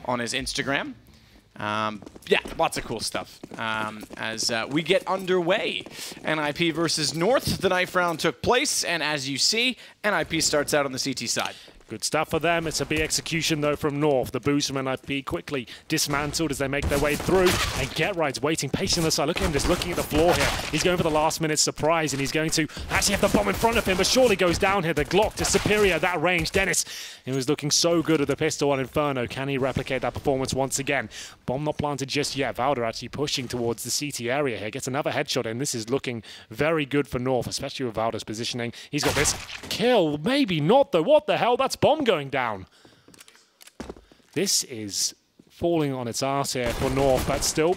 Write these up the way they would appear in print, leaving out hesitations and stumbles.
on his Instagram. Yeah, lots of cool stuff as we get underway. NIP versus North. The knife round took place, and as you see, NIP starts out on the CT side. Good stuff for them. It's a big execution, though, from North. The boost from NIP quickly dismantled as they make their way through. And GetRight's waiting patiently on the side. Look at him just looking at the floor here. He's going for the last-minute surprise, and he's going to actually have the bomb in front of him, but surely goes down here. The Glock to superior at that range. Dennis, he was looking so good at the pistol on Inferno. Can he replicate that performance once again? Bomb not planted just yet. Valder actually pushing towards the CT area here. Gets another headshot, and this is looking very good for North, especially with Valder's positioning. He's got this kill. Maybe not, though. What the hell? That's bomb going down. This is falling on its ass here for North, but still,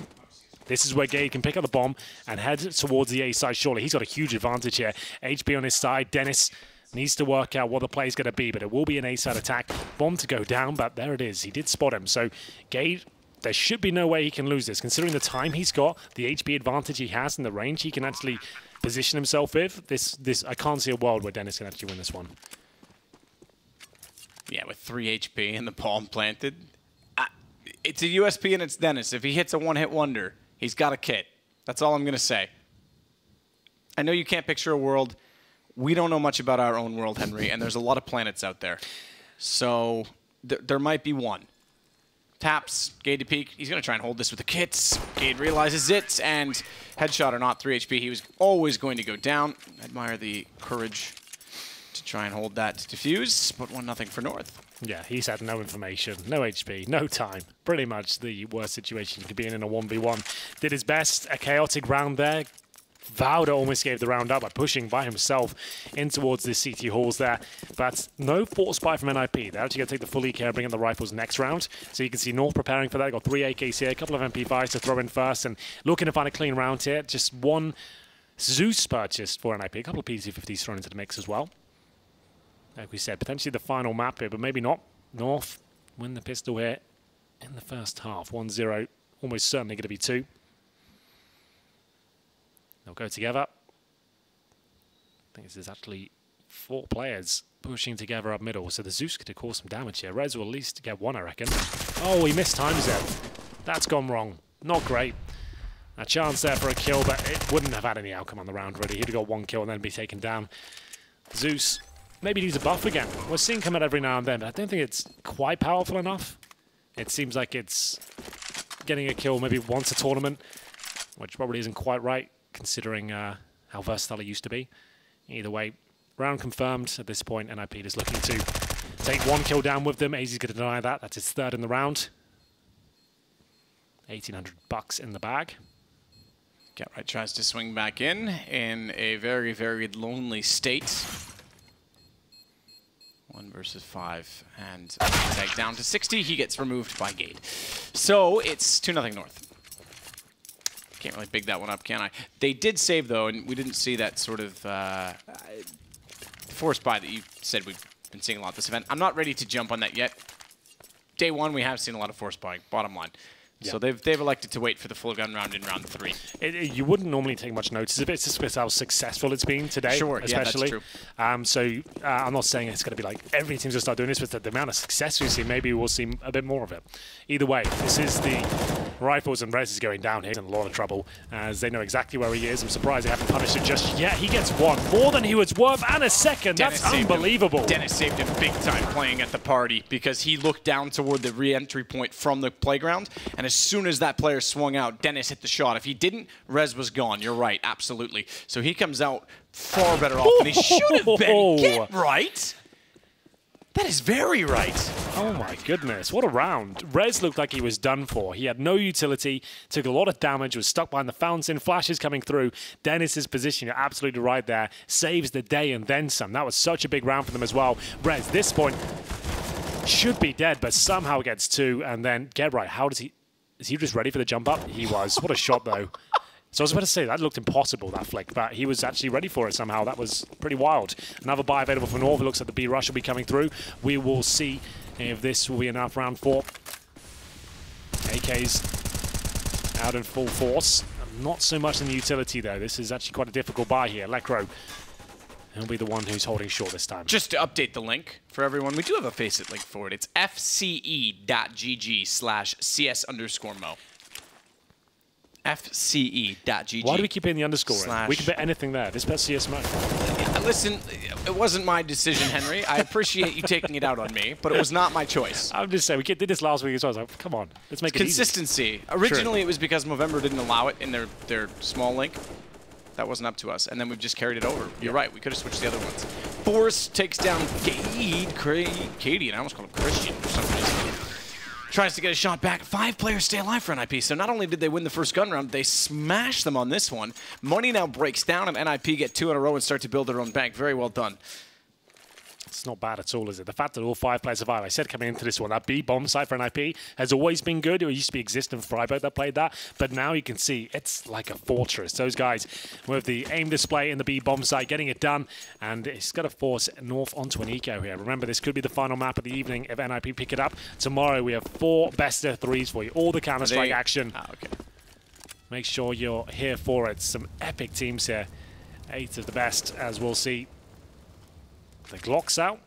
this is where Gade can pick up the bomb and head towards the A side. Surely he's got a huge advantage here. HP on his side. Dennis needs to work out what the play is going to be, but it will be an A side attack. Bomb to go down, but there it is. He did spot him. So Gade, there should be no way he can lose this, considering the time he's got, the HP advantage he has, and the range he can actually position himself with. This I can't see a world where Dennis can actually win this one. Yeah, with 3 HP and the palm planted. It's a USP and it's Dennis. If he hits a one-hit wonder, he's got a kit. That's all I'm going to say. I know you can't picture a world. We don't know much about our own world, Henry, and there's a lot of planets out there. So there might be one. Taps, Gade to peek. He's going to try and hold this with the kits. Gade realizes it, and headshot or not, 3 HP. He was always going to go down. Admire the courage to try and hold that to defuse, but 1-0 for North. Yeah, he's had no information, no HP, no time. Pretty much the worst situation he could be in a 1v1. Did his best, a chaotic round there. Valder almost gave the round up by pushing by himself in towards the CT halls there. But no force buy from NIP. They're actually going to take the full EK, bring in the rifles next round. So you can see North preparing for that. Got 3 AKs here, a couple of MP5s to throw in first, and looking to find a clean round here. Just one Zeus purchase for NIP. A couple of PC-50s thrown into the mix as well. Like we said, potentially the final map here, but maybe not. North win the pistol here in the first half. 1-0, almost certainly going to be 2. They'll go together. I think this is actually 4 players pushing together up middle, so the Zeus could cause some damage here. Rez will at least get 1, I reckon. Oh, he missed times there. That's gone wrong. Not great. A chance there for a kill, but it wouldn't have had any outcome on the round, really. He'd have got 1 kill and then be taken down. Zeus maybe needs a buff again. We're seeing come out every now and then, but I don't think it's quite powerful enough. It seems like it's getting a kill maybe once a tournament, which probably isn't quite right, considering how versatile he used to be. Either way, round confirmed at this point. NIP is looking to take 1 kill down with them. AZ's going to deny that. That's his 3rd in the round. 1,800 bucks in the bag. GetRight tries to swing back in a very, very lonely state. 1 versus 5, and Zag down to 60. He gets removed by Gade. So it's 2-0 North. Can't really big that one up, can I? They did save, though, and we didn't see that sort of force buy that you said we've been seeing a lot this event. I'm not ready to jump on that yet. Day 1, we have seen a lot of force buying, bottom line. Yeah. So they've elected to wait for the full gun round in round 3. You wouldn't normally take much notice of it. It's just because how successful it's been today, sure, especially. Yeah, that's So true. I'm not saying it's going to be like every team's going to start doing this, but the amount of success we've seen, maybe we'll see a bit more of it. Either way, this is the rifles, and Rez is going down here in a lot of trouble as they know exactly where he is. I'm surprised they haven't punished him just yet. He gets 1, more than he was worth, and a 2nd. That's unbelievable. Dennis saved him big time playing at the party because he looked down toward the re-entry point from the playground, and as soon as that player swung out, Dennis hit the shot. If he didn't, Rez was gone. You're right, absolutely. So he comes out far better off than he should have been. Get right. That is very right. Oh my goodness, what a round. Rez looked like he was done for. He had no utility, took a lot of damage, was stuck behind the fountain, flashes coming through. Dennis's position, you're absolutely right there, saves the day and then some. That was such a big round for them as well. Rez, this point, should be dead, but somehow gets 2, and then GetRight, how does he... Is he just ready for the jump up? He was. What a shot, though. So I was about to say, that looked impossible, that flick, but he was actually ready for it somehow. That was pretty wild. Another buy available for North. It looks like the B rush will be coming through. We will see if this will be enough round 4. AK's out in full force. Not so much in the utility, though. This is actually quite a difficult buy here. Lecro, He'll be the one who's holding short this time. Just to update the link for everyone, we do have a FACEIT link for it. It's fce.gg/cs_mo. fce.gg. Why do we keep in the underscore in? We can bet anything there. Just bet CS Mo. Listen, it wasn't my decision, Henry. I appreciate you taking it out on me, but it was not my choice. I'm just saying, we did this last week as well. I was like, come on, let's make it consistency. Easy. Originally, it was because Movember didn't allow it in their small link. That wasn't up to us, and then we've just carried it over. You're right, we could have switched the other ones. Force takes down Katie, and I almost called him Christian for some reason. Tries to get a shot back. 5 players stay alive for NIP, so not only did they win the first gun round, they smashed them on this one. Money now breaks down, and NIP get 2 in a row and start to build their own bank. Very well done. It's not bad at all, is it? The fact that all 5 players survive. I said coming into this one, that B bomb site for NIP has always been good. It used to be existing Freiburg that played that, but now you can see it's like a fortress. Those guys with the aim display in the B bomb site getting it done, and it's got to force North onto an eco here. Remember, this could be the final map of the evening if NIP pick it up. Tomorrow we have 4 best of 3s for you, all the Counter-Strike action. Okay. Make sure you're here for it. Some epic teams here. 8 of the best, as we'll see. The Glocks out,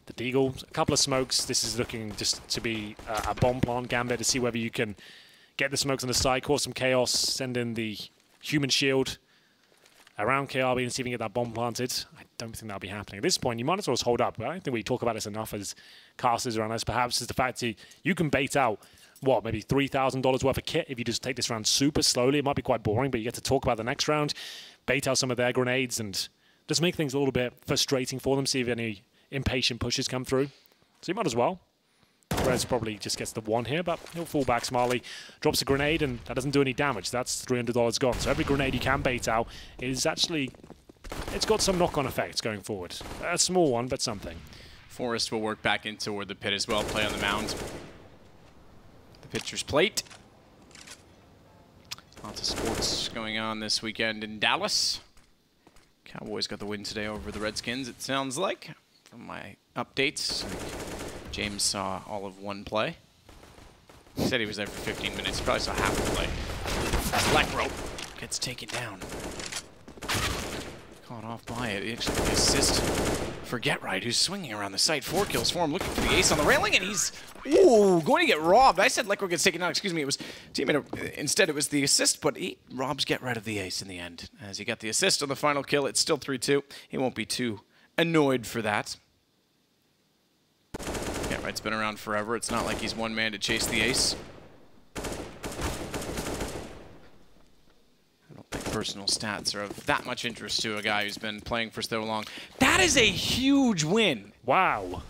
the Deagle, a couple of smokes. This is looking just to be a bomb plant gambit to see whether you can get the smokes on the side, cause some chaos, send in the human shield around KRB and see if you can get that bomb planted. I don't think that'll be happening. At this point, you might as well just hold up. I don't think we talk about this enough as casters around us. Perhaps is the fact that you can bait out, what, maybe $3,000 worth of kit if you just take this round super slowly. It might be quite boring, but you get to talk about the next round, bait out some of their grenades, and just make things a little bit frustrating for them, see if any impatient pushes come through. So you might as well. Rez probably just gets the 1 here, but he'll fall back smartly. Drops a grenade, and that doesn't do any damage. That's $300 gone. So every grenade you can bait out is actually... it's got some knock-on effects going forward. A small one, but something. Forrest will work back in toward the pit as well, play on the mound. The pitcher's plate. Lots of sports going on this weekend in Dallas. Cowboys got the win today over the Redskins, it sounds like, from my updates. James saw all of 1 play. He said he was there for 15 minutes. He probably saw half the play. Lecro gets taken down. Caught off by it. He actually got the assist for Get Right, who's swinging around the site. 4 kills for him, looking for the ace on the railing, and he's going to get robbed. I said Lecro gets taken down. Excuse me, it was teammate. Instead, it was the assist, but he robs Get Right of the ace in the end. As he got the assist on the final kill, it's still 3-2. He won't be too annoyed for that. Get Right's been around forever. It's not like he's one man to chase the ace. Personal stats are of that much interest to a guy who's been playing for so long. That is a huge win. Wow.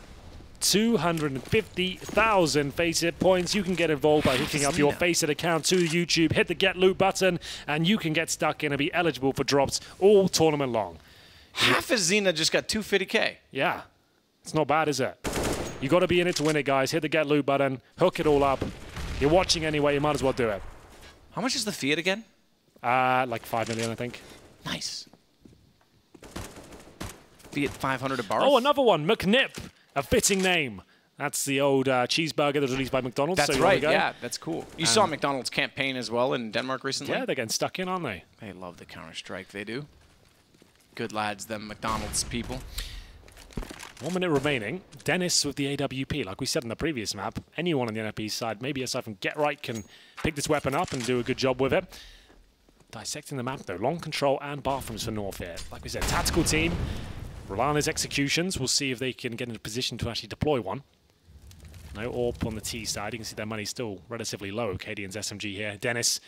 250,000 FACEIT points. You can get involved by hooking up your FACEIT account to YouTube, hit the Get Loot button, and you can get stuck in and be eligible for drops all tournament long. Half of Xena just got 250K. Yeah. It's not bad, is it? You got to be in it to win it, guys. Hit the Get Loot button, hook it all up. You're watching anyway, you might as well do it. How much is the fiat again? Like 5 million, I think. Nice. Fiat 500 a bar. Oh, another one. McNip. A fitting name. That's the old cheeseburger that was released by McDonald's. That's right, yeah, that's cool. You saw McDonald's campaign as well in Denmark recently? Yeah, they're getting stuck in, aren't they? They love the Counter-Strike, they do. Good lads, them McDonald's people. 1 minute remaining. Dennis with the AWP. Like we said in the previous map, anyone on the NFP side, maybe aside from Get Right, can pick this weapon up and do a good job with it. Dissecting the map, though. Long control and bathrooms for North here. Like we said, tactical team. Rely on his executions. We'll see if they can get in a position to actually deploy one. No AWP on the T side. You can see their money's still relatively low. Cadian's SMG here. Dennis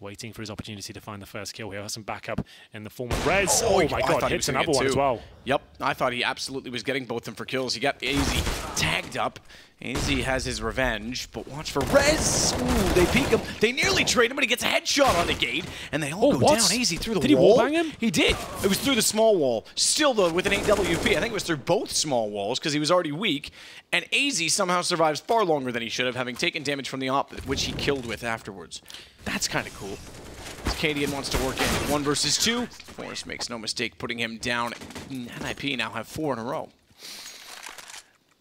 waiting for his opportunity to find the first kill here. Has some backup in the form of Rez. Oh my god, hits another one as well. Yep, I thought he absolutely was getting both of them for kills. He got AZ tagged up. AZ has his revenge, but watch for Rez. Ooh, they peek him. They nearly trade him, but he gets a headshot on the gate, and they all go down. AZ through the wall. Did he wallbang him? He did. It was through the small wall. Still, though, with an AWP. I think it was through both small walls because he was already weak, and AZ somehow survives far longer than he should have, having taken damage from the op, which he killed with afterwards. That's kind of cool. Cadian wants to work in 1 versus 2. Forrest makes no mistake putting him down. NIP now have 4 in a row.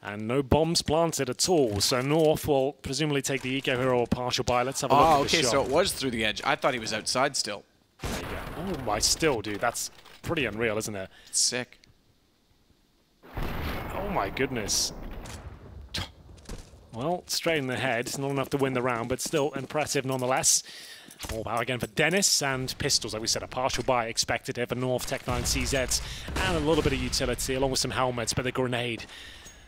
And no bombs planted at all, so North will presumably take the Eco Hero or partial buy. Let's have a look at the shot. So it was through the edge. I thought he was outside still. There you go. Oh my, still, dude, that's pretty unreal, isn't it? Sick. my goodness. Well, straight in the head. Not enough to win the round, but still impressive nonetheless. All power again for Dennis, and pistols, like we said, a partial buy expected here for North, Tech 9 CZs, and a little bit of utility along with some helmets, but the grenade,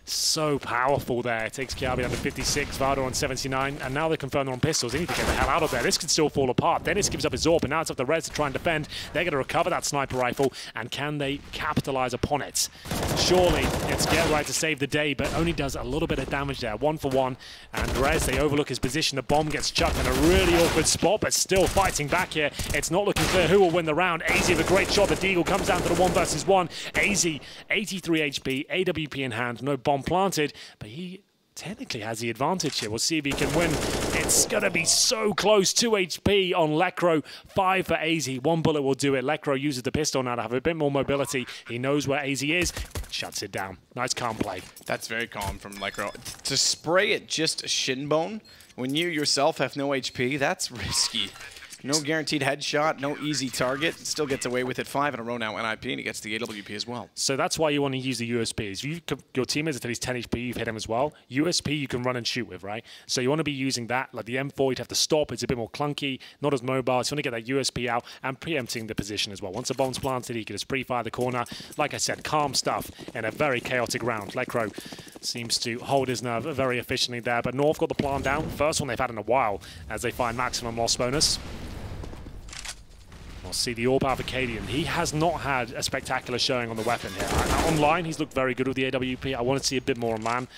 so powerful there. It takes Kiabi down to 56, Valdo on 79, and now they confirm they're on pistols. They need to get the hell out of there. This could still fall apart. Dennis gives up his AWP, and now it's up to Rez to try and defend. They're going to recover that sniper rifle, and can they capitalize upon it? Surely it's Get Right to save the day, but only does a little bit of damage there. 1 for 1, and Rez, they overlook his position. The bomb gets chucked in a really awkward spot, but still fighting back here. It's not looking clear who will win the round. AZ with a great shot. The Deagle comes down to the 1 versus 1. AZ, 83 HP, AWP in hand, no bomb planted, but he technically has the advantage here. We'll see if he can win. It's going to be so close. 2 HP on Lekro, 5 for AZ. 1 bullet will do it. Lekro uses the pistol now to have a bit more mobility. He knows where AZ is. Shuts it down. Nice calm play. That's very calm from Lekro. To spray at just a shin bone when you yourself have no HP, that's risky. No guaranteed headshot, no easy target. Still gets away with it. 5 in a row now, NIP, and he gets the AWP as well. So that's why you want to use the USPs. Your team is at least 10 HP, you've hit him as well. USP you can run and shoot with, right? So you want to be using that. Like the M4, you'd have to stop. It's a bit more clunky, not as mobile. So you want to get that USP out and preempting the position as well. Once a bomb's planted, he can just pre-fire the corner. Like I said, calm stuff in a very chaotic round. Lekro seems to hold his nerve very efficiently there. But North got the plant down. First one they've had in a while as they find maximum loss bonus. We'll see the AWP for Cadian. He has not had a spectacular showing on the weapon here. Online, he's looked very good with the AWP. I want to see a bit more on LAN.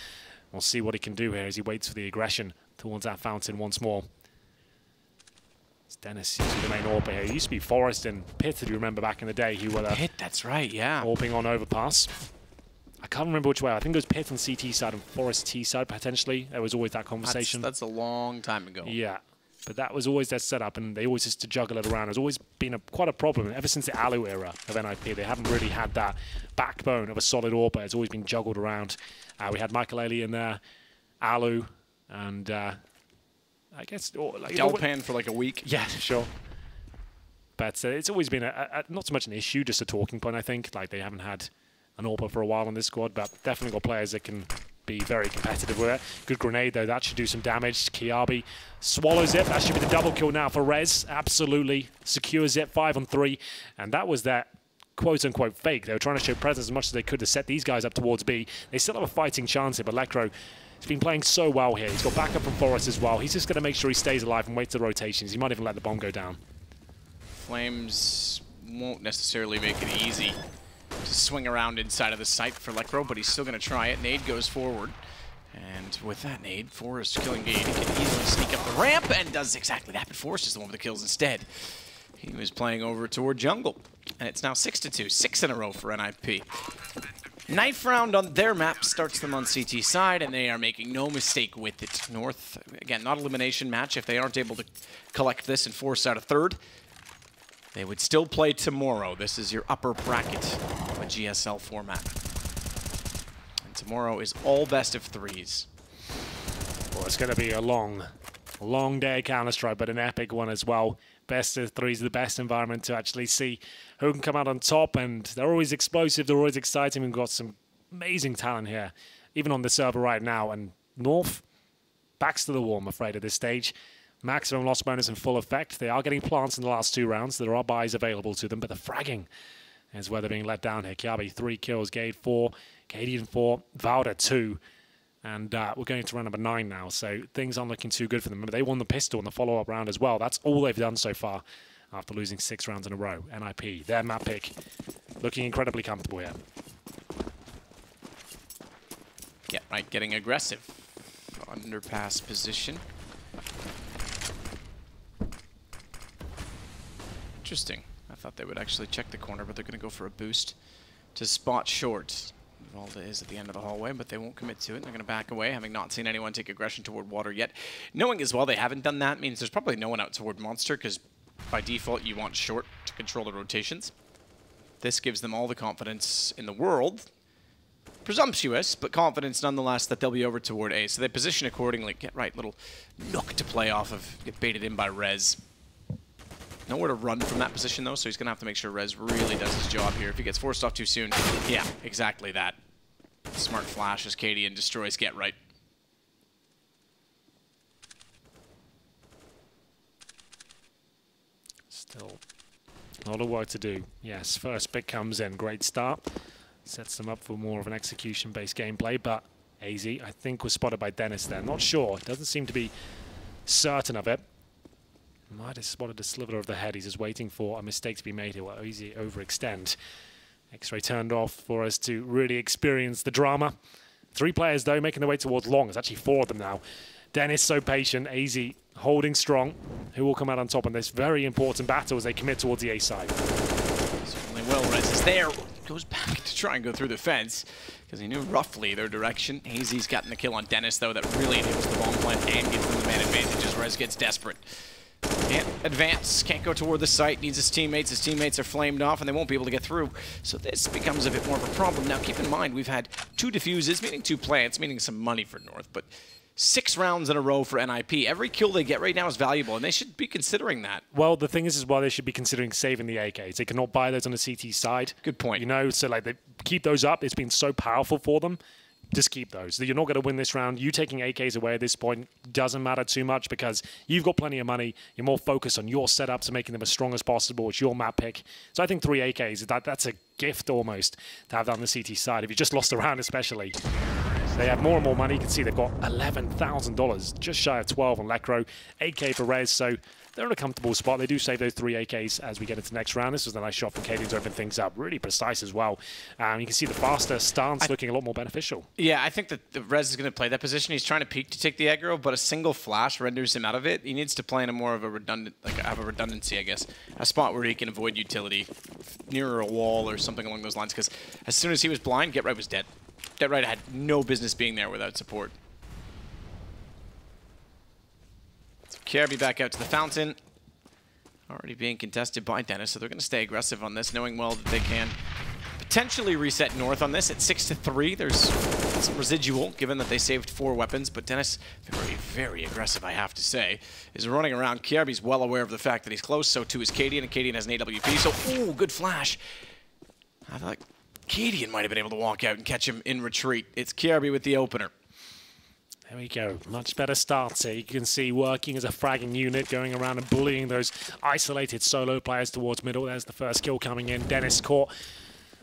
We'll see what he can do here as he waits for the aggression towards that fountain once more. It's Dennis using the main AWP here. He used to be Forrest and Pitt, if you remember back in the day. He was Pitt, that's right, yeah. AWPing on Overpass. I can't remember which way. I think it was Pitt on CT side and Forrest T side, potentially. There was always that conversation. That's a long time ago. Yeah. But that was always their setup, and they always used to juggle it around. It's always been quite a problem. Ever since the Alu era of NIP, they haven't really had that backbone of a solid AWP. It's always been juggled around. We had Michael Ailey in there, Alu, and I guess... like, Delpan for like a week. Yeah, sure. But it's always been not so much an issue, just a talking point, I think. Like, they haven't had an AWP for a while on this squad, but definitely got players that can be very competitive with it. Good grenade, though. That should do some damage. Kiabi swallows it. That should be the double kill now for Rez. Absolutely secures it. 5 on 3. And that was that quote-unquote fake. They were trying to show presence as much as they could to set these guys up towards B. They still have a fighting chance here, but Lekro has been playing so well here. He's got backup from Forrest as well. He's just going to make sure he stays alive and wait for the rotations. He might even let the bomb go down. Flames won't necessarily make it easy to swing around inside of the site for Lekro, but he's still going to try it. Nade goes forward. And with that nade, Forrest killing Gade. He can easily sneak up the ramp and does exactly that, but Forrest is the one with the kills instead. He was playing over toward jungle. And it's now 6-2, 6 in a row for NIP. Knife round on their map starts them on CT side, and they are making no mistake with it. North, again, not elimination match. If they aren't able to collect this and force out a third, they would still play tomorrow. This is your upper bracket of a GSL format. And tomorrow is all best of 3s. Well, it's going to be a long day Counter-Strike, but an epic one as well. Best of 3 is the best environment to actually see who can come out on top, and they're always explosive, they're always exciting. We've got some amazing talent here, even on the server right now. And North, backs to the wall, I'm afraid, at this stage. Maximum loss bonus in full effect. They are getting plants in the last 2 rounds. There are buys available to them, but the fragging is where they're being let down here. Kiabi 3 kills, Gade 4, Cadian 4, Valda 2. And we're going to round number 9 now, so things aren't looking too good for them. Remember, they won the pistol in the follow-up round as well. That's all they've done so far after losing 6 rounds in a row. NIP, their map pick, looking incredibly comfortable here. Yeah, right, getting aggressive. Underpass position. Interesting. I thought they would actually check the corner, but they're going to go for a boost to spot short. Valda is at the end of the hallway, but they won't commit to it. They're going to back away, having not seen anyone take aggression toward water yet. Knowing as well they haven't done that means there's probably no one out toward monster, because by default you want short to control the rotations. This gives them all the confidence in the world. Presumptuous, but confidence nonetheless that they'll be over toward A. So they position accordingly. Get right, little nook to play off of. Get baited in by Rez. Nowhere to run from that position, though, so he's going to have to make sure Rez really does his job here. If he gets forced off too soon, yeah, exactly that. Smart flash as Cadian destroys Get Right. Still a lot of work to do. Yes, first pick comes in. Great start. Sets them up for more of an execution-based gameplay, but AZ, I think, was spotted by Dennis there. Not sure. Doesn't seem to be certain of it. Might have spotted a sliver of the head. He's just waiting for a mistake to be made here. Will AZ overextend? X-ray turned off for us to really experience the drama. 3 players, though, making their way towards long. There's actually 4 of them now. Dennis so patient. AZ holding strong. Who will come out on top in this very important battle as they commit towards the A side? Certainly will. Rez is there. Goes back to try and go through the fence because he knew roughly their direction. AZ's gotten the kill on Dennis, though. That really enables the bomb plant and gives them the man advantage as Rez gets desperate. Can't advance, can't go toward the site, needs his teammates. His teammates are flamed off and they won't be able to get through. So this becomes a bit more of a problem. Now keep in mind, we've had 2 defuses, meaning 2 plants, meaning some money for North, but 6 rounds in a row for NIP. Every kill they get right now is valuable, and they should be considering that. Well, the thing is as well, they should be considering saving the AKs. They cannot buy those on the CT side. Good point. You know, so like they keep those up. It's been so powerful for them. Just keep those. You're not going to win this round. You taking AKs away at this point doesn't matter too much because you've got plenty of money. You're more focused on your setups and making them as strong as possible. It's your map pick. So I think 3 AKs, that's a gift almost to have that on the CT side. If you just lost a round especially. They have more and more money. You can see they've got $11,000, just shy of 12 on Lecro, 8K for Rez, so they're in a comfortable spot. They do save those 3 AKs as we get into the next round. This was a nice shot from Cadian to open things up. Really precise as well. You can see the faster stance looking a lot more beneficial. Yeah, I think that the Rez is going to play that position. He's trying to peek to take the aggro, but a single flash renders him out of it. He needs to play in a more of a redundant, have a redundancy, I guess. A spot where he can avoid utility nearer a wall or something along those lines, because as soon as he was blind, Get Right was dead. Get Right had no business being there without support. So KRB back out to the fountain. Already being contested by Dennis, so they're going to stay aggressive on this, knowing well that they can potentially reset North on this at 6-3. There's some residual, given that they saved 4 weapons, but Dennis, very, very aggressive, I have to say, is running around. KRB's well aware of the fact that he's close, so too is Cadian, and Cadian has an AWP, so, ooh, good flash. I thought Cadian might have been able to walk out and catch him in retreat. It's KRB with the opener. There we go. Much better start here. You can see working as a fragging unit, going around and bullying those isolated solo players towards middle. There's the first kill coming in. Dennis caught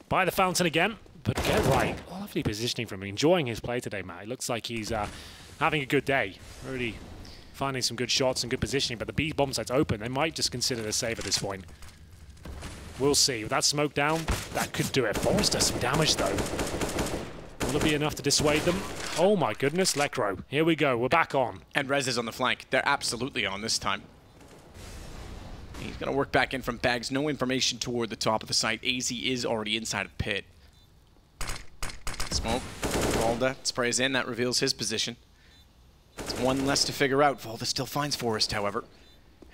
by the fountain again. But Get Right, lovely positioning from him. Enjoying his play today, Matt. It looks like he's having a good day. Really finding some good shots and good positioning. But the B bomb site's open. They might just consider the save at this point. We'll see. With that smoke down, that could do it. Forrest does some damage, though. Will it be enough to dissuade them? Oh my goodness, Lecro. Here we go. We're back on. And Rez is on the flank. They're absolutely on this time. He's going to work back in from bags. No information toward the top of the site. AZ is already inside of pit. Smoke. Volda sprays in. That reveals his position. It's one less to figure out. Volda still finds Forrest, however.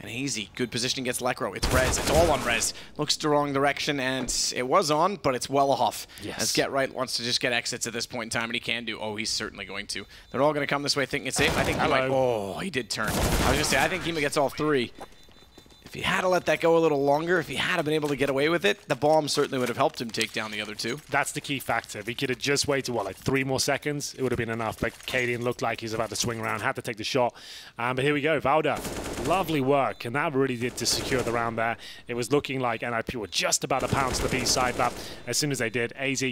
And AZ, good positioning against Lecro. It's Rez. It's all on Rez. Looks the wrong direction, and it was on, but it's well off. Yes. As Get Right wants to just get exits at this point in time, and he can do. Oh, he's certainly going to. They're all going to come this way thinking it's safe. I think he might. Oh, he did turn. I was going to say, I think he gets all 3. If he had to let that go a little longer, if he had been able to get away with it, the bomb certainly would have helped him take down the other 2. That's the key factor. If he could have just waited, what, like 3 more seconds, it would have been enough. But Cadian looked like he's about to swing around, had to take the shot. But here we go, Valda. Lovely work, and that really did to secure the round there. It was looking like NIP were just about to pounce the B side, but as soon as they did, AZ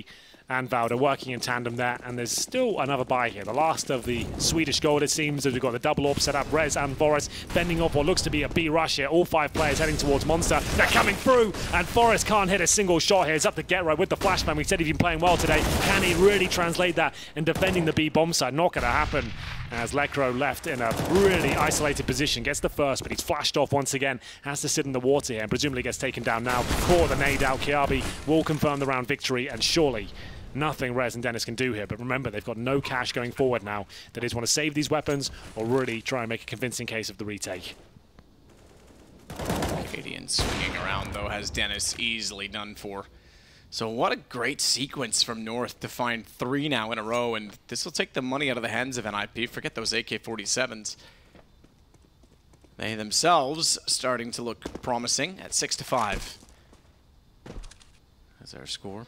and Valda working in tandem there, and there's still another buy here. The last of the Swedish gold, it seems, as we've got the double AWP set up. Rez and Forrest fending off what looks to be a B rush here. All 5 players heading towards Monster. They're coming through, and Forrest can't hit a single shot here. It's up to Get Right with the flashbang. We said he's been playing well today. Can he really translate that in defending the B bomb side? Not going to happen, as Lecro left in a really isolated position. Gets the first, but he's flashed off once again. Has to sit in the water here, and presumably gets taken down now. Caught the nade out. KRB will confirm the round victory, and surely nothing Rez and Dennis can do here. But remember, they've got no cash going forward now. They just want to save these weapons or really try and make a convincing case of the retake. Cadian swinging around, though, has Dennis easily done for. So what a great sequence from North to find 3 now in a row, and this will take the money out of the hands of NIP. Forget those AK-47s. They themselves starting to look promising at 6-5. That's our score.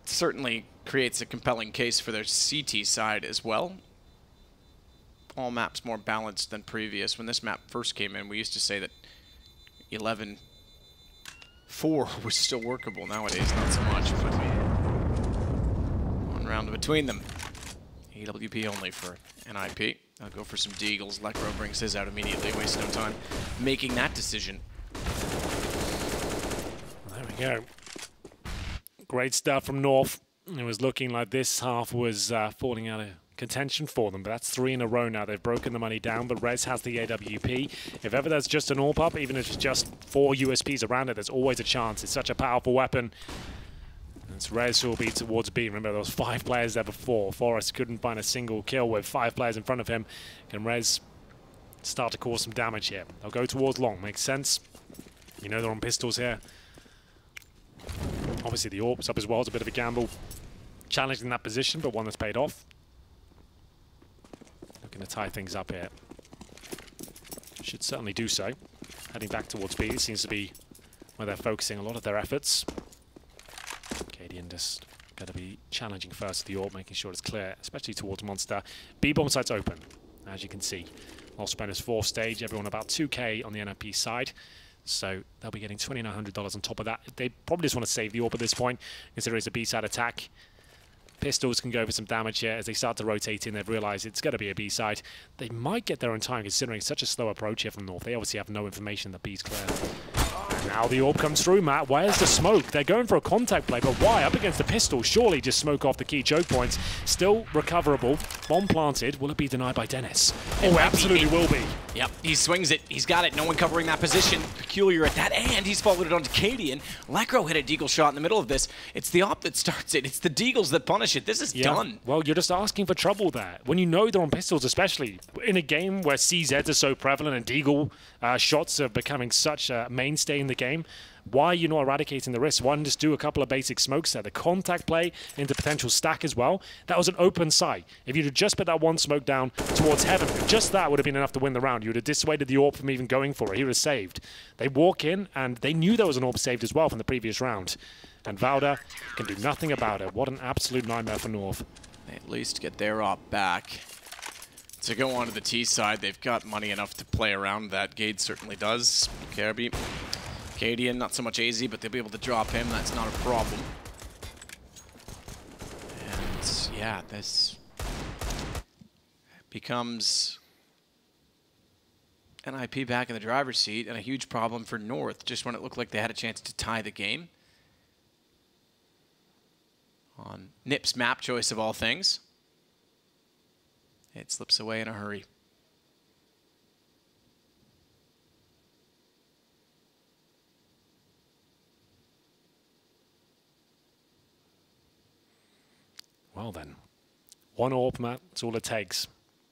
Certainly creates a compelling case for their CT side as well. All maps more balanced than previous. When this map first came in, we used to say that 11-4 was still workable. Nowadays, not so much. But one round between them. AWP only for NIP. I'll go for some deagles. Lekro brings his out immediately. Waste no time making that decision. There we go. Great stuff from North. It was looking like this half was falling out of contention for them, but that's 3 in a row now. They've broken the money down, but Rez has the AWP. If ever there's just an AWP up, even if it's just 4 USPs around it, there's always a chance. It's such a powerful weapon. It's Rez who will be towards B. Remember, there was 5 players there before. Forrest couldn't find a single kill with 5 players in front of him. Can Rez start to cause some damage here? They'll go towards long. Makes sense. You know they're on pistols here. Obviously, the AWP's up as well. It's a bit of a gamble. Challenged in that position, but one that's paid off. Looking to tie things up here. Should certainly do so. Heading back towards B. It seems to be where they're focusing a lot of their efforts. Cadian just got to be challenging first the AWP, making sure it's clear, especially towards Monster. B-bomb site's open, as you can see. Lost bonus 4th stage, everyone about 2K on the NIP side. So they'll be getting $2,900 on top of that. They probably just want to save the AWP at this point, considering it's a B-side attack. Pistols can go for some damage here. As they start to rotate in, they've realized it's going to be a B-side. They might get there in time, considering it's such a slow approach here from North. They obviously have no information that B's clear. Now the AWP comes through, Matt. Where's the smoke? They're going for a contact play, but why? Up against the pistol, surely just smoke off the key choke points. Still recoverable. Bomb planted. Will it be denied by Dennis? Oh, absolutely will be. Yep, he swings it. He's got it. No one covering that position. Peculiar at that, and he's followed it onto Cadian. Lekro hit a deagle shot in the middle of this. It's the AWP that starts it. It's the deagles that punish it. This is done. Well, you're just asking for trouble there. When you know they're on pistols, especially in a game where CZs are so prevalent and deagle shots are becoming such a mainstay in the game, why are you not eradicating the risk? Why not just do a couple of basic smokes there? The contact play into potential stack as well. That was an open site. If you'd have just put that one smoke down towards heaven, just that would have been enough to win the round. You would have dissuaded the AWP from even going for it. He would have saved. They walk in, and they knew there was an AWP saved as well from the previous round. And Valda can do nothing about it. What an absolute nightmare for North. They at least get their AWP back. To go on to the T side, they've got money enough to play around that. Gade certainly does. Carby. Cadian, not so much AZ, but they'll be able to drop him. That's not a problem. And yeah, this becomes NIP back in the driver's seat and a huge problem for North just when it looked like they had a chance to tie the game. On Nip's map choice of all things, it slips away in a hurry. Well then, one AWP, Matt, that's all it takes.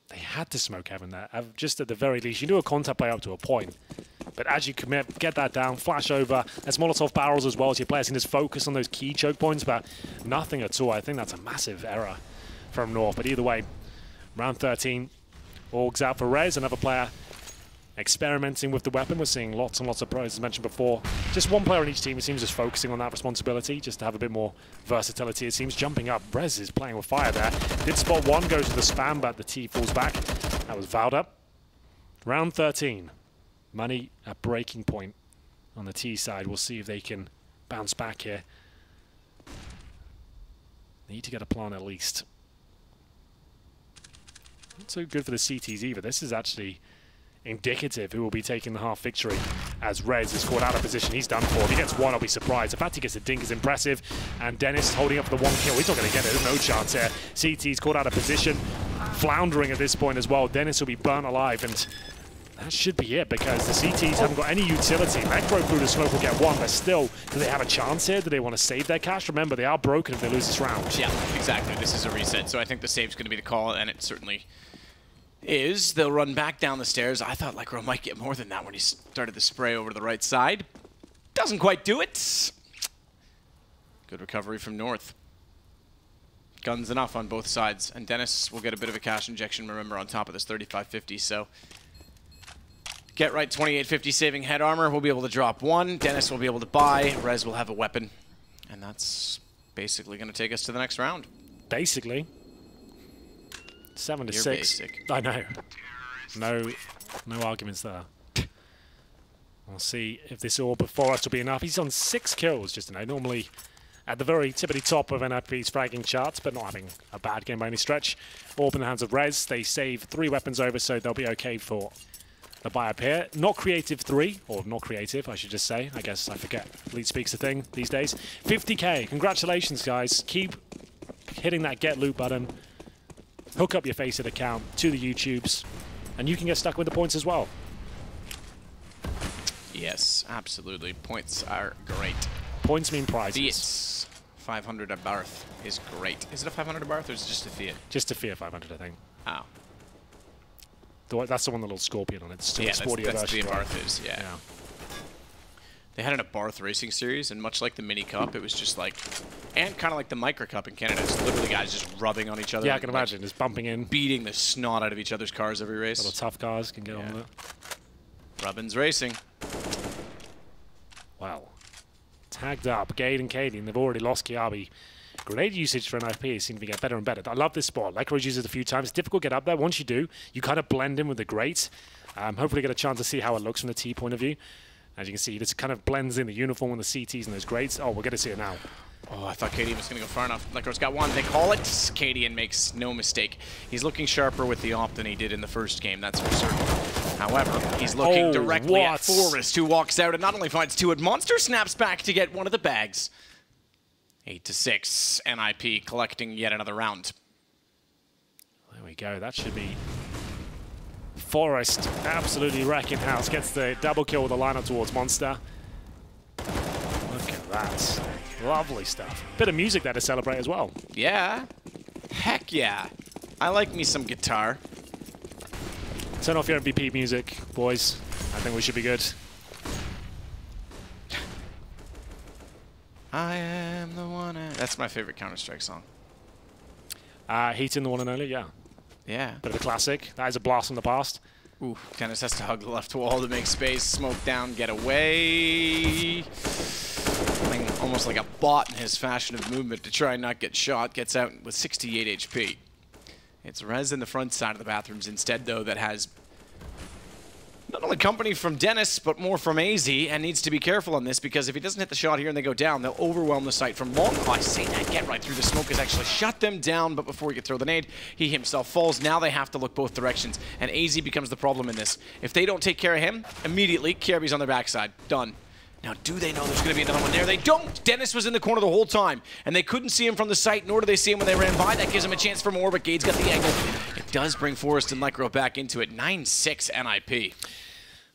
They had to smoke heaven there. Just at the very least, you do a contact play up to a point. But as you commit, get that down, flash over. There's Molotov barrels as well, so your players can just focus on those key choke points, but nothing at all. I think that's a massive error from North. But either way, round 13, Orgs out for Rez, another player experimenting with the weapon. We're seeing lots and lots of pros, as mentioned before. Just one player on each team, it seems, just focusing on that responsibility, just to have a bit more versatility. It seems jumping up. Rez is playing with fire there. Did spot one, goes to the spam, but the T falls back. That was Valda. Round 13. Money at breaking point on the T side. We'll see if they can bounce back here. Need to get a plan at least. Not so good for the CTs either. This is actually indicative who will be taking the half victory, as Rez is caught out of position. He's done for. If he gets one, I'll be surprised. The fact he gets a dink is impressive. And Dennis holding up the one kill. He's not going to get it. There's no chance here. CT's caught out of position. Floundering at this point as well. Dennis will be burnt alive, and that should be it, because the CTs haven't got any utility. Lekro through the smoke will get one, but still, do they have a chance here? Do they want to save their cash? Remember, they are broken if they lose this round. Yeah, exactly. This is a reset, so I think the save's going to be the call, and it certainly is. They'll run back down the stairs. I thought Lekro might get more than that when he started the spray over to the right side. Doesn't quite do it. Good recovery from North. Guns enough on both sides, and Dennis will get a bit of a cash injection, remember, on top of this 3550, so get right 2850 saving head armor. We'll be able to drop one. Dennis will be able to buy. Rez will have a weapon, and that's basically going to take us to the next round. Basically. 7 to You're 6. basic. I know. No arguments there. We'll see if this orb before us will be enough. He's on 6 kills, just normally at the very tippity top of NIP's fragging charts, but not having a bad game by any stretch. Orb in the hands of Rez. They save 3 weapons over, so they'll be okay for the buy up here. Not creative 3, or not creative, I should just say. I guess I forget. Lead speaks a thing these days. 50k. Congratulations, guys. Keep hitting that get loot button. Hook up your FACEIT account to the YouTubes, and you can get stuck with the points as well. Yes, absolutely. Points are great. Points mean prizes. Fiat's 500 at Barth is great. Is it a 500 at Barth or is it just a Fiat? Just a Fiat 500, I think. Oh. That's the one with the little scorpion on it. It's still Yeah, a sportier that's version. the Barth is, yeah. They had it at Barth Racing Series, and much like the Mini Cup, it was just like, and kind of like the Micro Cup in Canada, it's literally guys just rubbing on each other. Yeah, I can imagine. Just bumping in. Beating the snot out of each other's cars every race. Little tough cars can get on with it. Rubbins Racing. Wow. Tagged up, Gade and Katie, and they've already lost Kiabi. Grenade usage for NIP seems to get better and better. I love this spot. Lekro's used it a few times. It's difficult to get up there. Once you do, you kind of blend in with the greats. Hopefully get a chance to see how it looks from the T point of view. As you can see, this kind of blends in the uniform and the CTs and those greats. Oh, we're going to see it now. Oh, I thought Cadian was going to go far enough. Lekro's got one. They call it. Cadian makes no mistake. He's looking sharper with the op than he did in the first game, that's for certain. However, he's looking directly at Forrest, who walks out and not only finds 2 at Monster, snaps back to get one of the bags. 8 to 6. NIP collecting yet another round. There we go. That should be Forrest absolutely wrecking house. Gets the double kill with the lineup towards Monster. Look at that. Lovely stuff. Bit of music there to celebrate as well. Yeah. Heck yeah. I like me some guitar. Turn off your MVP music, boys. I think we should be good. I am the one. That's my favorite Counter-Strike song. Heat in the one and only, yeah. Yeah. Bit of a classic. That is a blast from the past. Ooh, Dennis has to hug the left wall to make space. Smoke down, get away. Playing almost like a bot in his fashion of movement to try and not get shot. Gets out with 68 HP. It's Rez in the front side of the bathrooms instead, though, that has not only company from Dennis, but more from AZ, and needs to be careful on this, because if he doesn't hit the shot here and they go down, they'll overwhelm the site from long. Oh, I say that, get right through the smoke has actually shut them down, but before he could throw the nade, he himself falls. Now they have to look both directions, and AZ becomes the problem in this. If they don't take care of him, immediately, Kirby's on their backside. Done. Now, do they know there's going to be another one there? They don't! Dennis was in the corner the whole time, and they couldn't see him from the site, nor do they see him when they ran by. That gives him a chance for more, but Gade's got the angle. It does bring Forrest and Lekro back into it. 9-6 NIP.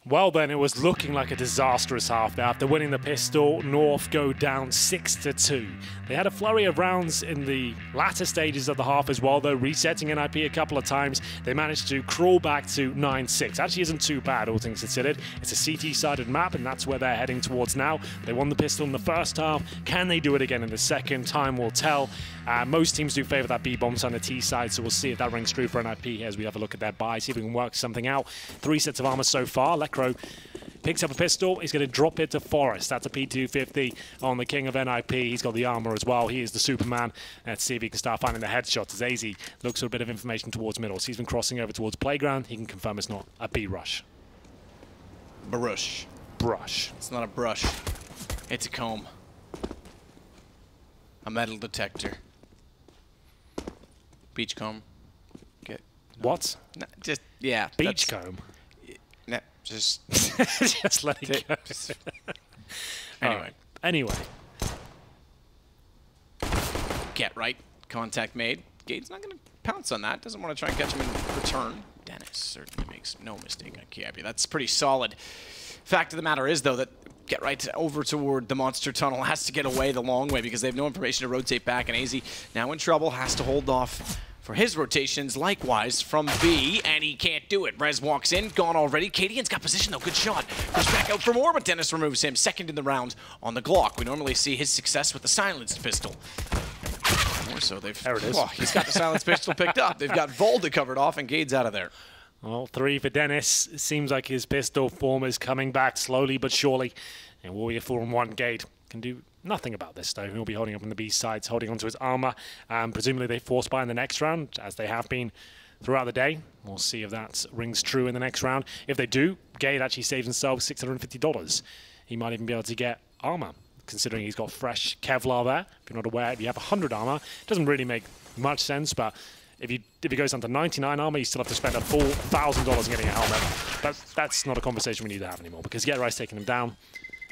Well then, it was looking like a disastrous half there. After winning the pistol, North go down 6-2. They had a flurry of rounds in the latter stages of the half as well, though, resetting NIP a couple of times. They managed to crawl back to 9-6. Actually isn't too bad, all things considered. It's a CT-sided map, and that's where they're heading towards now. They won the pistol in the first half. Can they do it again in the second? Time will tell. Most teams do favor that B-bomb on the T side, so we'll see if that rings true for NIP as we have a look at their buy, see if we can work something out. 3 sets of armor so far. Lekro picks up a pistol. He's going to drop it to Forrest. That's a P250 on the king of NIP. He's got the armor as well. He is the Superman. Let's see if he can start finding the headshots as AZ looks for a bit of information towards middle. So he's been crossing over towards playground. He can confirm it's not a B-rush. Brush. Brush. It's not a brush. It's a comb. A metal detector. Beach comb. Get. What? No, just, yeah. Beach comb? No, just. Just let it go. Anyway. Anyway. Get right. Contact made. Gade's not going to pounce on that. Doesn't want to try and catch him in return. Dennis certainly makes no mistake on Kiabi. That's pretty solid. Fact of the matter is, though, that Get right over toward the monster tunnel has to get away the long way because they have no information to rotate back, and AZ now in trouble, has to hold off for his rotations, likewise from B, and he can't do it. Rez walks in, gone already. Cadian's got position though, good shot. Goes back out for more, but Dennis removes him. Second in the round on the Glock. We normally see his success with the silenced pistol. More so, there it is. Oh, he's got the silenced pistol picked up. They've got Volda covered off, and Gade's out of there. Well, 3 for Dennis. It seems like his pistol form is coming back slowly but surely. And Warrior 4 and 1 Gade can do nothing about this, though. He'll be holding up on the B sides, holding onto his armor. Presumably they force buy in the next round, as they have been throughout the day. We'll see if that rings true in the next round. If they do, Gade actually saves himself $650. He might even be able to get armor, considering he's got fresh Kevlar there. If you're not aware, if you have 100 armor, it doesn't really make much sense, but if he goes down to 99 armor, you still have to spend a full $1,000 getting a helmet. But that's not a conversation we need to have anymore, because GetRight's taking him down.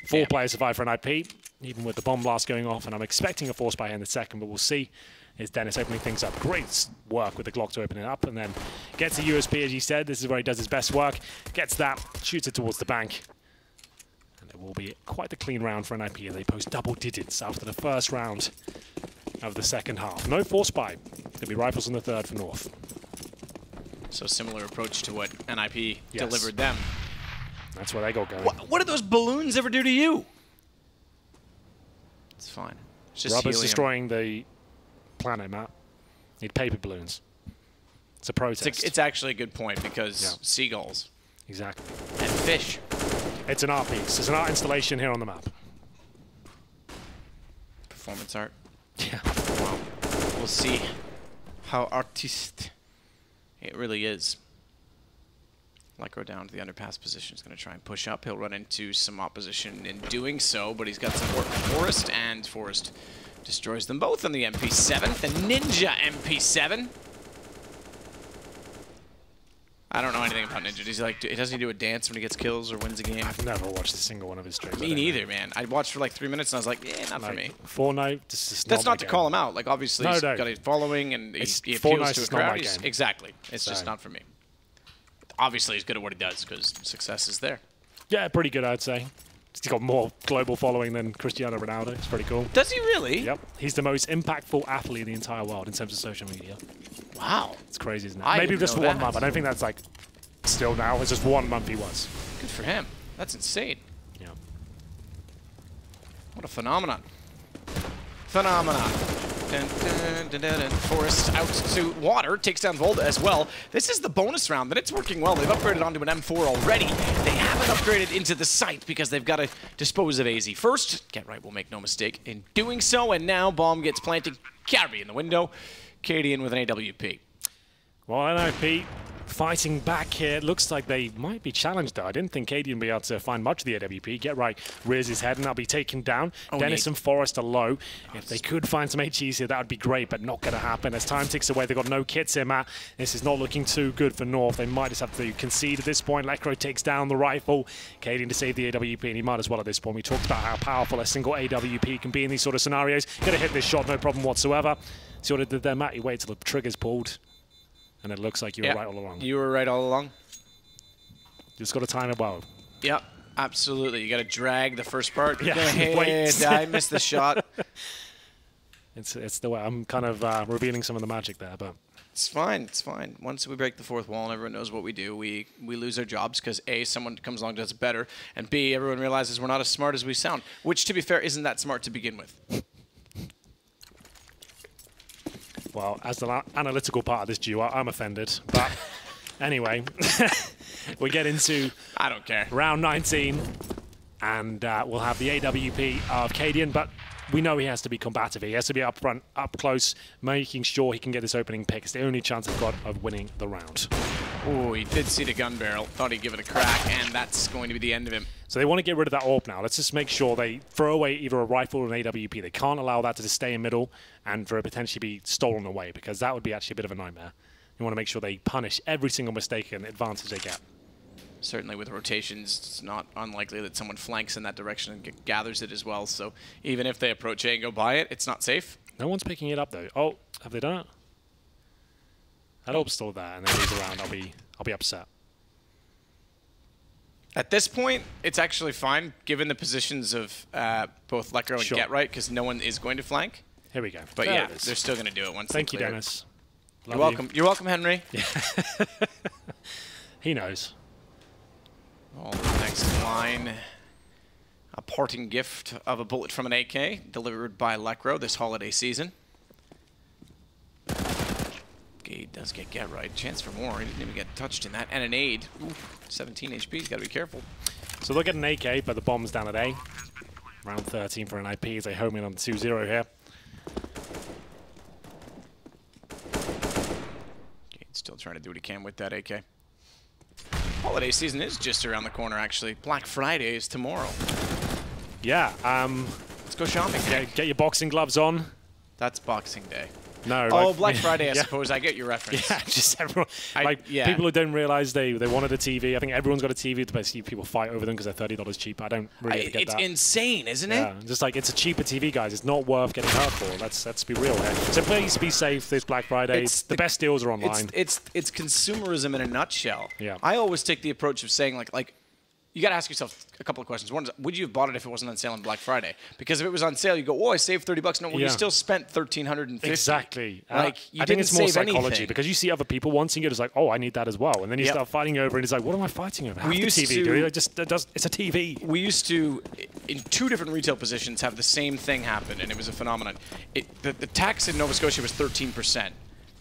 4 players survive for an IP, even with the bomb blast going off, and I'm expecting a force buy here in the second, but we'll see. Is Dennis opening things up. Great work with the Glock to open it up, and then gets a USP, as you said. This is where he does his best work. Gets that, shoots it towards the bank. And it will be quite the clean round for an IP. They post double digits after the first round of the second half. No force buy. There'll be rifles in the third for North. So similar approach to what NIP delivered them. That's where they got going. What did those balloons ever do to you? It's fine. It's just Rubber's helium. destroying the planet, Matt. Need paper balloons. It's a protest. It's actually a good point, because seagulls. Exactly. And fish. It's an art piece. It's an art installation here on the map. Performance art. Yeah. Wow. We'll see how artist it really is. Lycro down to the underpass position. He's going to try and push up. He'll run into some opposition in doing so, but he's got support from Forrest, and Forrest destroys them both on the MP7, the Ninja MP7. I don't know anything about Ninja. Does he doesn't he do a dance when he gets kills or wins a game? I've never watched a single one of his streams. Me neither, man. I watched for like 3 minutes and I was like, yeah, not for me. Fortnite, this is That's not to call him out. Like, obviously, he's got a following and he appeals to a crowd. Exactly. It's just not for me. Obviously, he's good at what he does because success is there. Yeah, pretty good, I'd say. He's got more global following than Cristiano Ronaldo. It's pretty cool. Does he really? Yep. He's the most impactful athlete in the entire world in terms of social media. Wow. It's crazy, isn't it? Maybe just for 1 month. I don't think that's like still now. It's just 1 month he was. Good for him. That's insane. Yeah. What a phenomenon. Phenomenon. Dun, dun, dun, dun, dun. Forrest out to water, takes down Volta as well. This is the bonus round, and it's working well. They've upgraded onto an M4 already. They haven't upgraded into the site because they've got to dispose of AZ first. GetRight will make no mistake in doing so, and now bomb gets planted. Carby in the window. Katie in with an AWP. Well, NIP fighting back here. It looks like they might be challenged, though. I didn't think Katie would be able to find much of the AWP. GetRight rears his head, and that'll be taken down. Dennis and Forrest are low. If they could find some HEs here, that would be great, but not going to happen. As time ticks away, they've got no kits here, Matt. This is not looking too good for North. They might just have to concede at this point. Lecro takes down the rifle. Katie to save the AWP, and he might as well at this point. We talked about how powerful a single AWP can be in these sort of scenarios. Going to hit this shot, no problem whatsoever. See what it did there, Matt? You wait till the trigger's pulled. And it looks like you were right all along. You were right all along. Just got to time it well. Yep, absolutely. You got to drag the first part. Yeah, wait. I missed the shot. It's the way. I'm kind of revealing some of the magic there, but it's fine. It's fine. Once we break the fourth wall and everyone knows what we do, we lose our jobs because A, someone comes along and does it better, and B, everyone realizes we're not as smart as we sound, which, to be fair, isn't that smart to begin with. Well, as the analytical part of this duo, I'm offended. But anyway, we get into I don't care. Round 19, and we'll have the AWP of Cadian, but we know he has to be combative. He has to be up front, up close, making sure he can get this opening pick. It's the only chance I've got of winning the round. Oh, he did see the gun barrel, thought he'd give it a crack, and that's going to be the end of him. So they want to get rid of that AWP now. Let's just make sure they throw away either a rifle or an AWP. They can't allow that to just stay in middle and for it potentially be stolen away, because that would be actually a bit of a nightmare. You want to make sure they punish every single mistake and advantage they get. Certainly with rotations, it's not unlikely that someone flanks in that direction and gathers it as well. So even if they approach A and go by it, it's not safe. No one's picking it up, though. Oh, have they done it? That AWP's still there, and then he's around. I'll be upset. At this point, it's actually fine, given the positions of both Lecro and GetRight, because no one is going to flank. Here we go. But yeah, they're still going to do it once they clear. Thank you, Dennis. You're welcome. You're welcome, Henry. Yeah. He knows. Oh, the next line. A parting gift of a bullet from an AK, delivered by Lecro this holiday season. Gade does get GetRight. Chance for more. He didn't even get touched in that. And an aid. Ooh, 17 HP. He's got to be careful. So they'll get an AK, but the bomb's down at A. Round 13 for NIP as they home in on 2-0 here. Still trying to do what he can with that AK. Holiday season is just around the corner, actually. Black Friday is tomorrow. Yeah. Let's go shopping. Get your boxing gloves on. That's Boxing Day. No. Oh, like, Black Friday, I suppose. I get your reference. Yeah, just everyone. People who don't realize they wanted a TV. I think everyone's got a TV. To see people fight over them because they're $30 cheaper. I don't really get that. It's insane, isn't it? Yeah, just like it's a cheaper TV, guys. It's not worth getting hurt for. Let's be real here. So please be safe this Black Friday. The best deals are online. It's consumerism in a nutshell. Yeah. I always take the approach of saying like you got to ask yourself a couple of questions. One is, would you have bought it if it wasn't on sale on Black Friday? Because if it was on sale, you go, "Oh, I saved $30." No, well, you still spent $1,350. Exactly. Like I think it's more psychology anything. because you see other people wanting it. It's like, "Oh, I need that as well," and then you start fighting over it. And it's like, "What am I fighting over?" Half the TV, dude. It's a TV. We used to, in 2 different retail positions, have the same thing happen, and it was a phenomenon. The tax in Nova Scotia was 13%.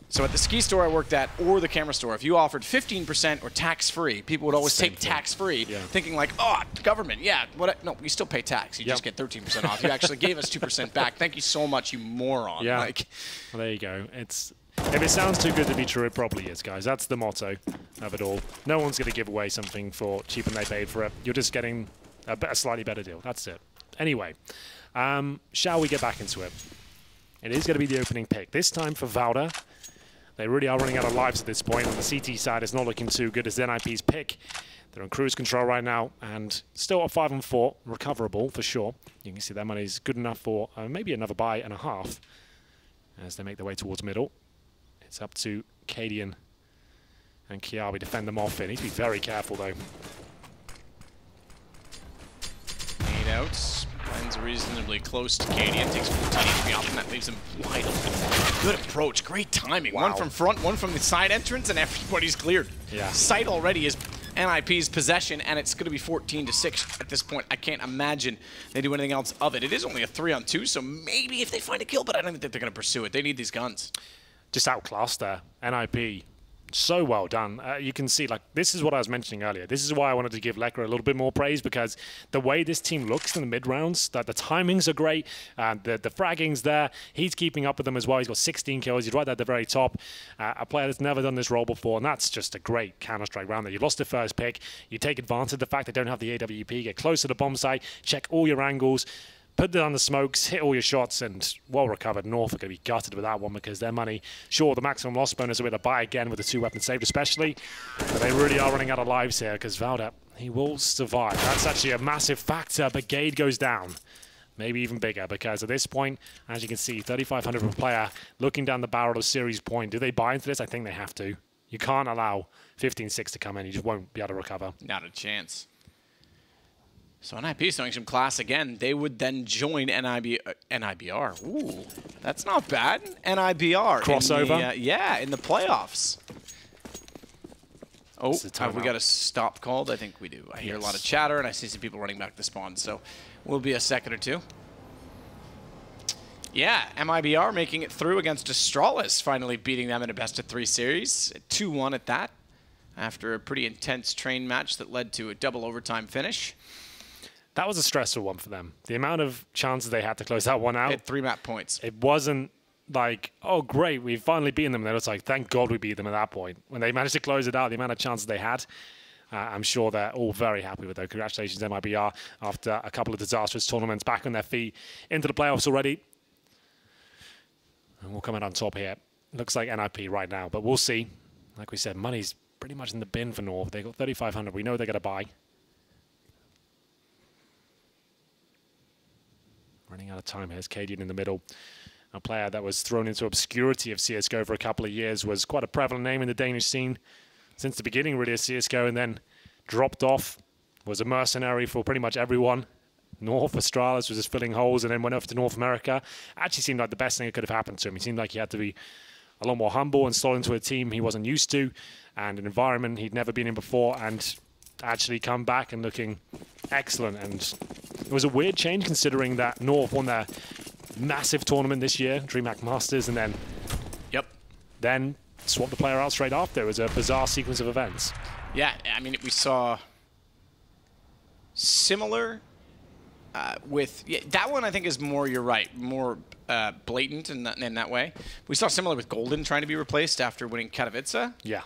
So at the ski store I worked at or the camera store, if you offered 15% or tax-free, people would always take tax-free, thinking like, oh, government, yeah. No, you still pay tax. You just get 13% off. You actually gave us 2% back. Thank you so much, you moron. Yeah. Like, well, there you go. If it sounds too good to be true, it probably is, guys. That's the motto of it all. No one's going to give away something for cheaper than they paid for it. You're just getting a slightly better deal. That's it. Anyway, shall we get back into it? It is going to be the opening pick. This time for Valda. They really are running out of lives at this point. On the CT side, it's not looking too good as NIP's pick. They're on cruise control right now and still at 5-4, recoverable for sure. You can see that money is good enough for maybe another buy and a half as they make their way towards middle. It's up to Cadian and Kiawi defend them off. They need to be very careful though. 8 outs. Lands reasonably close to Cadian. Takes 14 HP off, and that leaves him wide open. Good approach. Great timing. Wow. One from front, one from the side entrance, and everybody's cleared. Yeah. Sight already is NIP's possession, and it's going to be 14-6 at this point. I can't imagine they do anything else of it. It is only a 3-on-2, so maybe if they find a kill, but I don't think they're going to pursue it. They need these guns. Just outclassed there. NIP. So well done. You can see, like, this is what I was mentioning earlier. This is why I wanted to give Lekra a little bit more praise, because the way this team looks in the mid-rounds, that the timings are great, the fragging's there. He's keeping up with them as well. He's got 16 kills. He's right at the very top. A player that's never done this role before, and that's just a great Counter-Strike round there. You've lost the first pick. You take advantage of the fact they don't have the AWP. Get close to the bomb site. Check all your angles. Put down the smokes, hit all your shots, and well recovered. North are going to be gutted with that one because their money, sure, the maximum loss bonus are with a buy again with the 2-weapon saved especially, but they really are running out of lives here because Valda, he will survive. That's actually a massive factor. Brigade goes down. Maybe even bigger because at this point, as you can see, 3,500 per player looking down the barrel of series point. Do they buy into this? I think they have to. You can't allow 15-6 to come in. You just won't be able to recover. Not a chance. So NIP is showing some class again. They would then join NIBR. Ooh, that's not bad. NIBR. Crossover? In the playoffs. Oh, have we got a stop called? I think we do. I hear a lot of chatter, and I see some people running back to spawn. So we'll be a second or two. Yeah, MIBR making it through against Astralis, finally beating them in a best-of-3 series. 2-1 at that, after a pretty intense train match that led to a double overtime finish. That was a stressful one for them. The amount of chances they had to close that one out. Hit 3 map points. It wasn't like, oh, great, we've finally beaten them. And then it's like, thank God we beat them at that point. When they managed to close it out, the amount of chances they had, I'm sure they're all very happy with it. Congratulations, MIBR, after a couple of disastrous tournaments, back on their feet into the playoffs already. And we'll come out on top here. Looks like NIP right now, but we'll see. Like we said, money's pretty much in the bin for North. They got 3,500. We know they're going to buy. Running out of time. Here's Cadian in the middle. A player that was thrown into obscurity of CSGO for a couple of years, was quite a prevalent name in the Danish scene since the beginning, really, of CSGO, and then dropped off, was a mercenary for pretty much everyone. North Astralis was just filling holes and then went over to North America. Actually seemed like the best thing that could have happened to him. He seemed like he had to be a lot more humble and slot into a team he wasn't used to and an environment he'd never been in before, and actually come back and looking excellent. And it was a weird change considering that North won their massive tournament this year, DreamHack Masters, and then swapped the player out straight after. It was a bizarre sequence of events. Yeah, I mean, we saw similar that one I think is more, you're right, more blatant in that way. We saw similar with Golden trying to be replaced after winning Katowice. Yeah.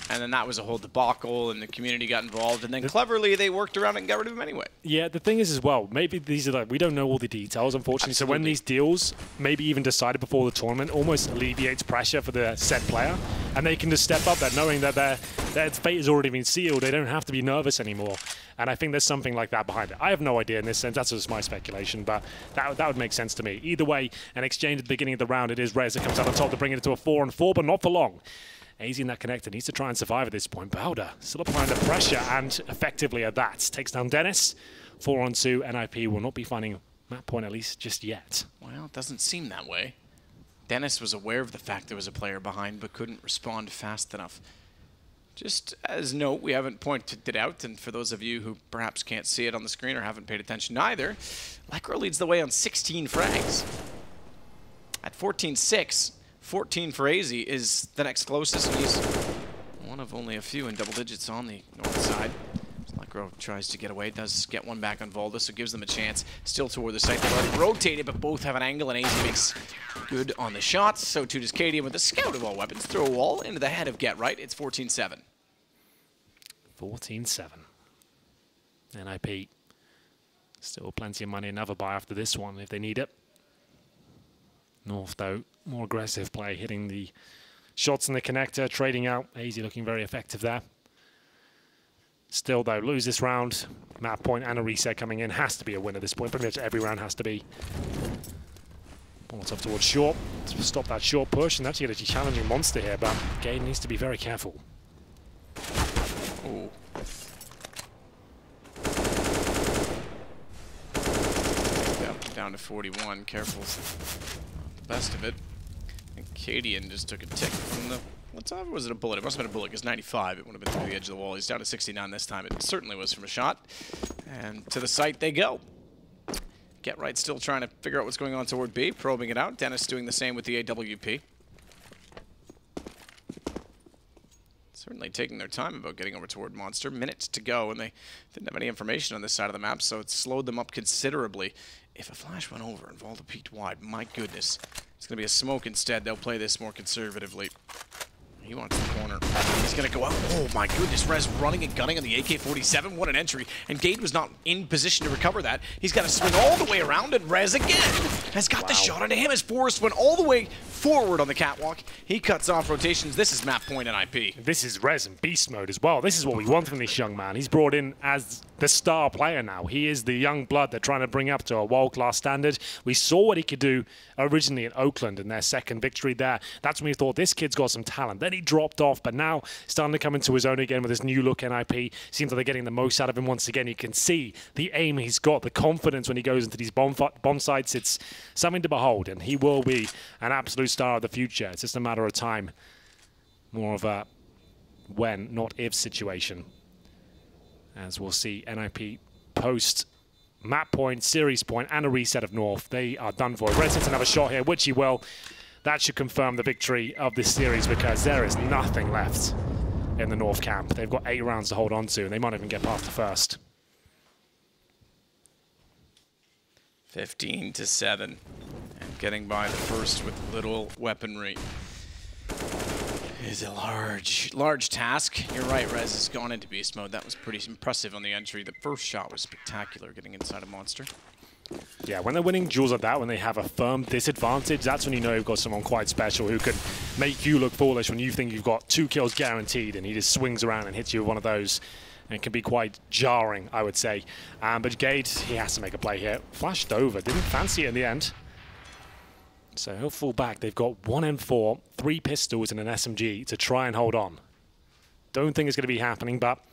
And then that was a whole debacle, and the community got involved, and then cleverly they worked around it and got rid of him anyway. Yeah, the thing is as well, maybe these are like, we don't know all the details, unfortunately. Absolutely. So when these deals, maybe even decided before the tournament, almost alleviates pressure for the said player, and they can just step up there knowing that their fate has already been sealed. They don't have to be nervous anymore. And I think there's something like that behind it. I have no idea in this sense. That's just my speculation, but that would make sense to me. Either way, an exchange at the beginning of the round, it is Rez that comes out on top to bring it into a 4-on-4, but not for long. AZ in that connector needs to try and survive at this point. Bowder still applying the pressure, and effectively at that takes down Dennis. 4-on-2. NIP will not be finding map point, at least just yet. Well, it doesn't seem that way. Dennis was aware of the fact there was a player behind, but couldn't respond fast enough. Just as note, we haven't pointed it out, and for those of you who perhaps can't see it on the screen or haven't paid attention either, Lekro leads the way on 16 frags. At 14-6. 14 for AZ is the next closest, and he's one of only a few in double digits on the north side. Lekro tries to get away, does get one back on Volda, so gives them a chance. Still toward the site. They've already rotated, but both have an angle, and AZ makes good on the shots. So too does Cadian with the scout of all weapons. Throw a wall into the head of Get Right. It's 14-7. 14-7. NIP still plenty of money, another buy after this one if they need it. North, though, more aggressive play, hitting the shots in the connector, trading out. AZ looking very effective there. Still, though, lose this round. Map point and a reset coming in. Has to be a win at this point. Pretty much every round has to be. Ball's up towards short to stop that short push. And actually, a challenging monster here, but Gade needs to be very careful. Ooh. Down to 41. Careful. Best of it. And Cadian just took a tick from the... was it a bullet? It must have been a bullet, because 95, it would have been through the edge of the wall. He's down to 69 this time. It certainly was from a shot. And to the site they go. Get Right still trying to figure out what's going on toward B, probing it out. Dennis doing the same with the AWP. Certainly taking their time about getting over toward Monster. Minutes to go, and they didn't have any information on this side of the map, so it slowed them up considerably. If a flash went over and Volda peeked wide, my goodness. It's going to be a smoke instead. They'll play this more conservatively. He wants the corner. He's going to go out. Oh my goodness, Rez running and gunning on the AK-47. What an entry. And Gade was not in position to recover that. He's got to swing all the way around, and Rez again has got the shot onto him as Forrest went all the way forward on the catwalk. He cuts off rotations. This is map point NIP. This is Rez in beast mode as well. This is what we want from this young man. He's brought in as the star player now. He is the young blood they're trying to bring up to a world-class standard. We saw what he could do originally in Oakland in their second victory there. That's when we thought this kid's got some talent. Then he dropped off, but now starting to come into his own again with his new look NIP. Seems like they're getting the most out of him once again. You can see the aim he's got, the confidence when he goes into these bomb sites. It's something to behold, and he will be an absolute star of the future. It's just a matter of time. More of a when, not if situation. As we'll see, NIP post map point, series point, and a reset of North. They are done for. Rez hits another shot here, which he will. That should confirm the victory of this series, because there is nothing left in the North camp. They've got 8 rounds to hold on to, and they might even get past the first. 15-7, and getting by the first with little weaponry is a large task. You're right, Rez has gone into beast mode. That was pretty impressive on the entry. The first shot was spectacular, getting inside a monster. Yeah, when they're winning duels like that, when they have a firm disadvantage, that's when you know you've got someone quite special who can make you look foolish when you think you've got 2 kills guaranteed, and he just swings around and hits you with one of those. And it can be quite jarring, I would say. But Gade, he has to make a play here. Flashed over, didn't fancy it in the end. So he'll fall back. They've got 1 M4, 3 pistols, and an SMG to try and hold on. Don't think it's going to be happening, but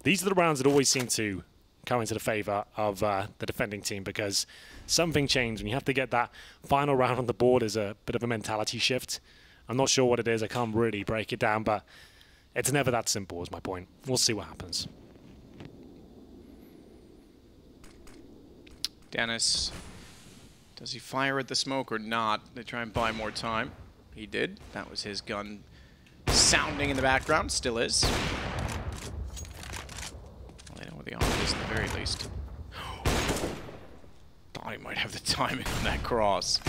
these are the rounds that always seem to come into the favor of the defending team, because something changed. When you have to get that final round on the board is a bit of a mentality shift. I'm not sure what it is. I can't really break it down, but it's never that simple is my point. We'll see what happens. Dennis, does he fire at the smoke or not? They try and buy more time. He did. That was his gun sounding in the background. Still is. Well, they know where the arm is at the very least. Thought he might have the timing on that cross.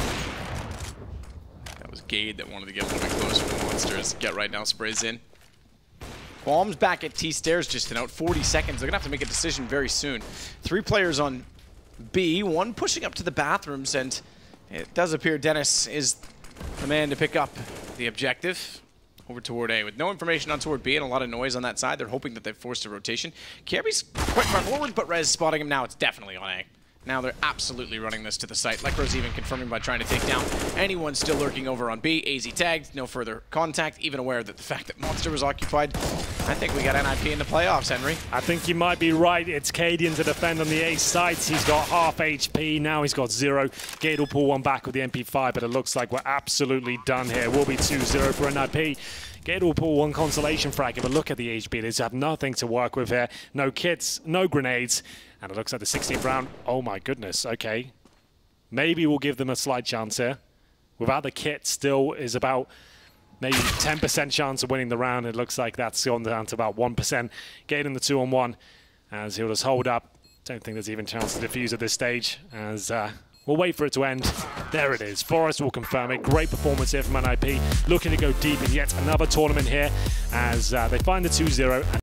That was Gade that wanted to get a little bit closer to the monsters. Get right now sprays in. Bombs back at T-Stairs just in out 40 seconds. They're going to have to make a decision very soon. 3 players on B, 1 pushing up to the bathrooms, and it does appear Dennis is the man to pick up the objective. Over toward A. With no information on toward B and a lot of noise on that side, they're hoping that they've forced a rotation. Kirby's quite far forward, but Rez spotting him now. It's definitely on A. Now they're absolutely running this to the site. Lekro's even confirming by trying to take down anyone still lurking over on B. AZ tagged, no further contact, even aware that the fact that Monster was occupied. I think we got NIP in the playoffs, Henry. I think you might be right. It's Cadian to defend on the A sites. He's got half HP. Now he's got 0. Gade will pull one back with the MP5, but it looks like we're absolutely done here. We'll be 2-0 for NIP. Gade will pull one consolation frag, but look at the HP. They have nothing to work with here. No kits, no grenades. And it looks like the 16th round. Oh my goodness, okay. Maybe we'll give them a slight chance here. Without the kit, still is about maybe 10% chance of winning the round. It looks like that's gone down to about 1%. Gade in the 2-on-1 as he'll just hold up. Don't think there's even a chance to defuse at this stage as we'll wait for it to end. There it is. Forrest will confirm it. Great performance here from NIP. Looking to go deep in yet another tournament here as they find the 2-0.